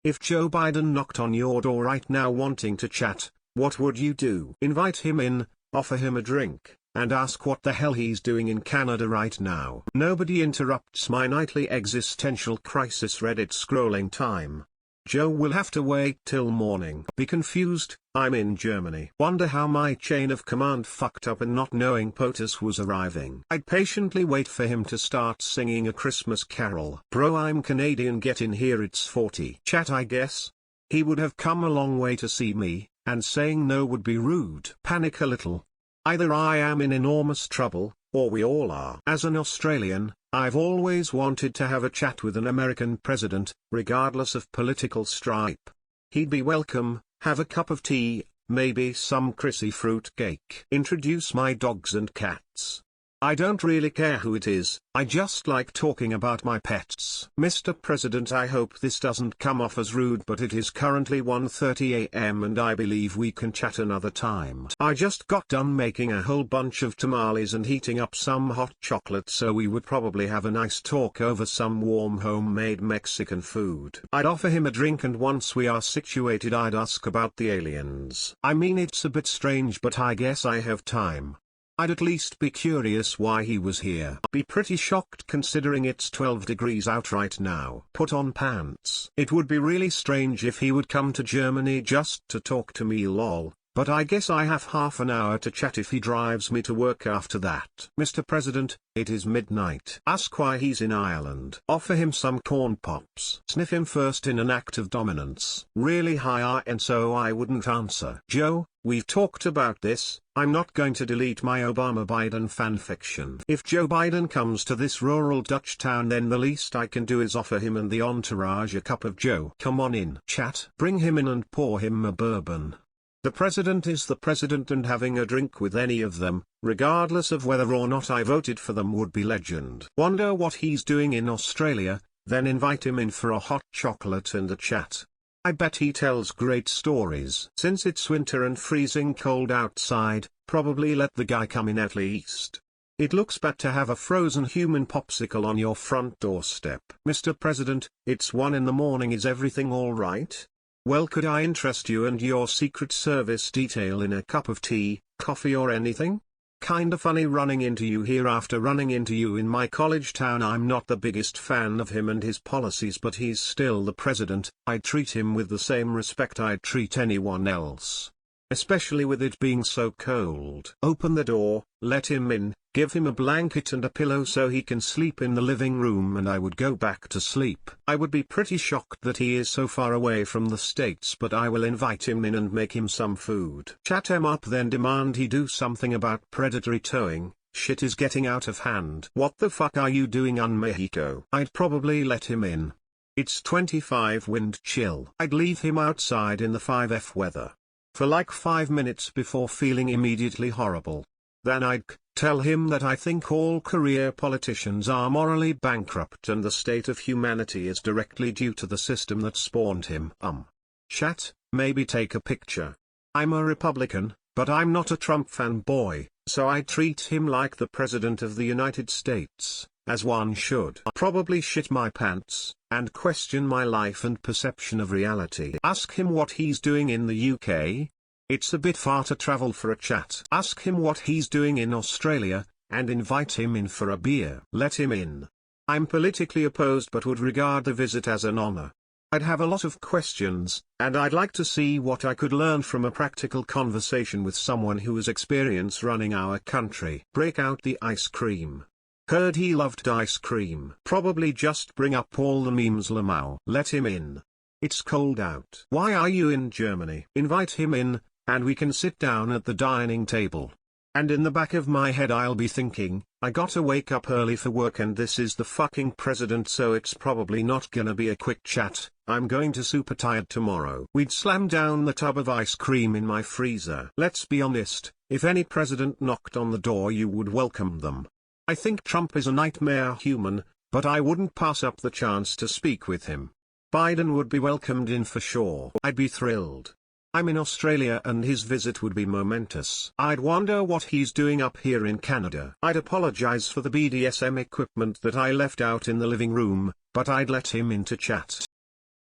If Joe Biden knocked on your door right now wanting to chat, what would you do? Invite him in, offer him a drink, and ask what the hell he's doing in Canada right now. Nobody interrupts my nightly existential crisis Reddit scrolling time. Joe will have to wait till morning. Be confused, I'm in Germany. Wonder how my chain of command fucked up in not knowing POTUS was arriving. I'd patiently wait for him to start singing a Christmas carol. Bro, I'm Canadian, get in here, it's 40. Chat, I guess. He would have come a long way to see me, and saying no would be rude. Panic a little. Either I am in enormous trouble, or we all are. As an Australian, I've always wanted to have a chat with an American president, regardless of political stripe. He'd be welcome, have a cup of tea, maybe some Chrissy fruit cake. Introduce my dogs and cats. I don't really care who it is, I just like talking about my pets. Mr. President, I hope this doesn't come off as rude, but it is currently 1:30 a.m. and I believe we can chat another time. I just got done making a whole bunch of tamales and heating up some hot chocolate, so we would probably have a nice talk over some warm homemade Mexican food. I'd offer him a drink, and once we are situated I'd ask about the aliens. I mean, it's a bit strange, but I guess I have time. I'd at least be curious why he was here. Be pretty shocked considering it's 12 degrees out right now. Put on pants. It would be really strange if he would come to Germany just to talk to me, lol. But I guess I have half an hour to chat if he drives me to work after that. Mr. President, it is midnight. Ask why he's in Ireland. Offer him some corn pops. Sniff him first in an act of dominance. Really high and so I wouldn't answer. Joe, we've talked about this. I'm not going to delete my Obama-Biden fanfiction. If Joe Biden comes to this rural Dutch town, then the least I can do is offer him and the entourage a cup of Joe. Come on in. Chat. Bring him in and pour him a bourbon. The president is the president, and having a drink with any of them, regardless of whether or not I voted for them, would be legend. Wonder what he's doing in Australia, then invite him in for a hot chocolate and a chat. I bet he tells great stories. Since it's winter and freezing cold outside, probably let the guy come in at least. It looks bad to have a frozen human popsicle on your front doorstep. Mr. President, it's 1 in the morning, is everything all right? Well, could I interest you and your Secret Service detail in a cup of tea, coffee or anything? Kinda funny running into you here after running into you in my college town. I'm not the biggest fan of him and his policies, but he's still the president. I'd treat him with the same respect I'd treat anyone else. Especially with it being so cold. Open the door, let him in, give him a blanket and a pillow so he can sleep in the living room, and I would go back to sleep. I would be pretty shocked that he is so far away from the States, but I will invite him in and make him some food. Chat him up, then demand he do something about predatory towing. Shit is getting out of hand. What the fuck are you doing on Mexico? I'd probably let him in. It's 25 wind chill. I'd leave him outside in the 5F weather for like 5 minutes before feeling immediately horrible. Then I'd tell him that I think all career politicians are morally bankrupt and the state of humanity is directly due to the system that spawned him. Chat, maybe take a picture. I'm a Republican, but I'm not a Trump fanboy, so I treat him like the President of the United States, as one should. I'll probably shit my pants, and question my life and perception of reality. Ask him what he's doing in the UK. It's a bit far to travel for a chat. Ask him what he's doing in Australia, and invite him in for a beer. Let him in. I'm politically opposed but would regard the visit as an honor. I'd have a lot of questions, and I'd like to see what I could learn from a practical conversation with someone who has experience running our country. Break out the ice cream. Heard he loved ice cream. Probably just bring up all the memes Lamau. Let him in. It's cold out. Why are you in Germany? Invite him in, and we can sit down at the dining table. And in the back of my head I'll be thinking, I gotta wake up early for work and this is the fucking president, so it's probably not gonna be a quick chat. I'm going to super tired tomorrow. We'd slam down the tub of ice cream in my freezer. Let's be honest, if any president knocked on the door you would welcome them. I think Trump is a nightmare human, but I wouldn't pass up the chance to speak with him. Biden would be welcomed in for sure. I'd be thrilled. I'm in Australia and his visit would be momentous. I'd wonder what he's doing up here in Canada. I'd apologize for the BDSM equipment that I left out in the living room, but I'd let him in to chat.